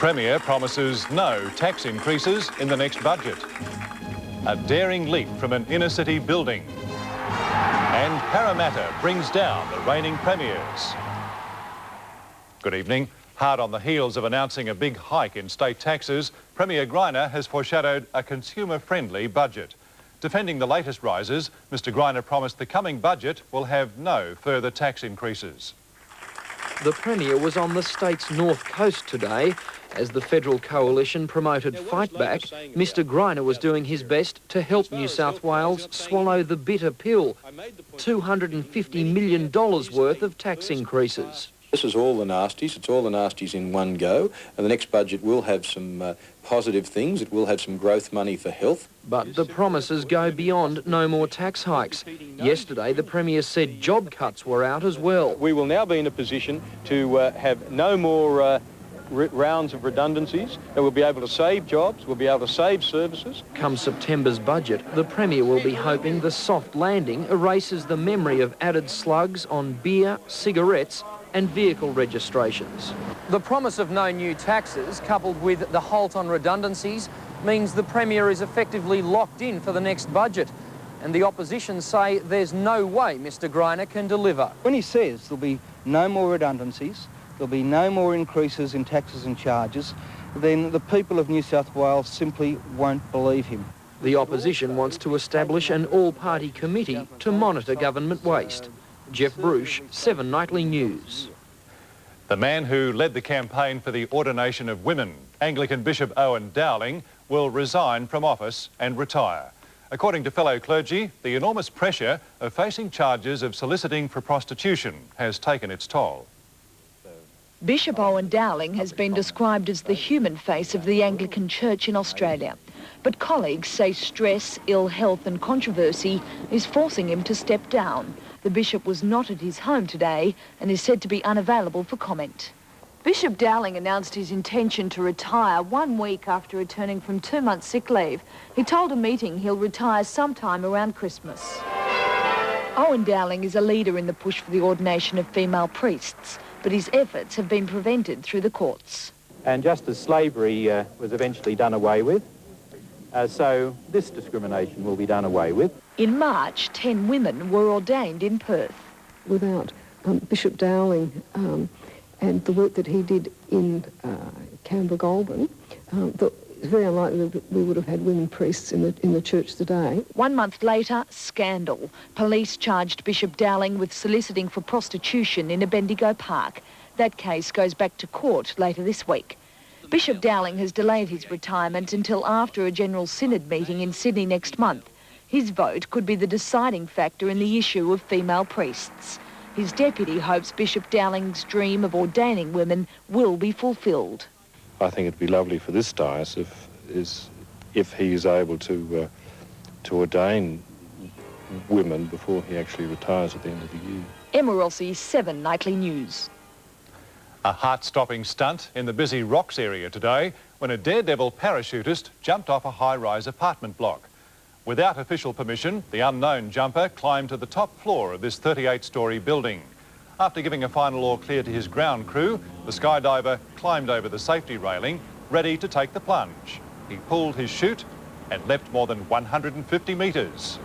Premier promises no tax increases in the next budget. A daring leap from an inner city building. And Parramatta brings down the reigning premiers. Good evening. Hard on the heels of announcing a big hike in state taxes, Premier Greiner has foreshadowed a consumer-friendly budget. Defending the latest rises, Mr Greiner promised the coming budget will have no further tax increases. The Premier was on the state's north coast today. As the federal coalition promoted Fight Back, Mr Greiner was doing his best to help New South Wales swallow the bitter pill. $250 million worth of tax increases. This is all the nasties. It's all the nasties in one go. And the next budget will have some positive things. It will have some growth money for health. But the promises go beyond no more tax hikes. Yesterday, the Premier said job cuts were out as well. We will now be in a position to have no more rounds of redundancies, and we'll be able to save jobs, we'll be able to save services. Come September's budget, the Premier will be hoping the soft landing erases the memory of added slugs on beer, cigarettes and vehicle registrations. The promise of no new taxes, coupled with the halt on redundancies, means the Premier is effectively locked in for the next budget. And the opposition say there's no way Mr Greiner can deliver. When he says there'll be no more redundancies, there'll be no more increases in taxes and charges, then the people of New South Wales simply won't believe him. The opposition wants to establish an all-party committee to monitor government waste. Jeff Bruce, 7 Nightly News. The man who led the campaign for the ordination of women, Anglican Bishop Owen Dowling, will resign from office and retire. According to fellow clergy, the enormous pressure of facing charges of soliciting for prostitution has taken its toll. Bishop Owen Dowling has been described as the human face of the Anglican Church in Australia. But colleagues say stress, ill health and controversy is forcing him to step down. The bishop was not at his home today and is said to be unavailable for comment. Bishop Dowling announced his intention to retire 1 week after returning from 2 months sick leave. He told a meeting he'll retire sometime around Christmas. Owen Dowling is a leader in the push for the ordination of female priests, but his efforts have been prevented through the courts. And just as slavery was eventually done away with, so this discrimination will be done away with. In March, 10 women were ordained in Perth. Without Bishop Dowling and the work that he did in Canberra-Goulburn, it's very unlikely that we would have had women priests in the church today. 1 month later, scandal. Police charged Bishop Dowling with soliciting for prostitution in a Bendigo park. That case goes back to court later this week. Bishop Dowling has delayed his retirement until after a General Synod meeting in Sydney next month. His vote could be the deciding factor in the issue of female priests. His deputy hopes Bishop Dowling's dream of ordaining women will be fulfilled. I think it'd be lovely for this diocese if he is able to ordain women before he actually retires at the end of the year. Emma Rossi, 7 Nightly News. A heart-stopping stunt in the busy Rocks area today when a daredevil parachutist jumped off a high-rise apartment block. Without official permission, the unknown jumper climbed to the top floor of this 38-storey building. After giving a final all clear to his ground crew, the skydiver climbed over the safety railing, ready to take the plunge. He pulled his chute and leapt more than 150 metres.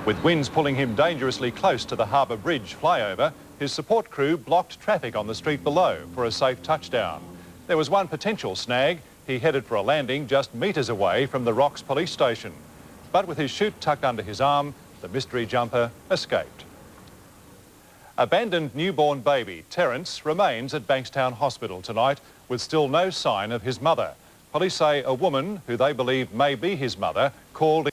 With winds pulling him dangerously close to the Harbour Bridge flyover, his support crew blocked traffic on the street below for a safe touchdown. There was one potential snag. He headed for a landing just metres away from the Rocks police station. But with his chute tucked under his arm, the mystery jumper escaped. Abandoned newborn baby Terence remains at Bankstown Hospital tonight with still no sign of his mother. Police say a woman who they believe may be his mother called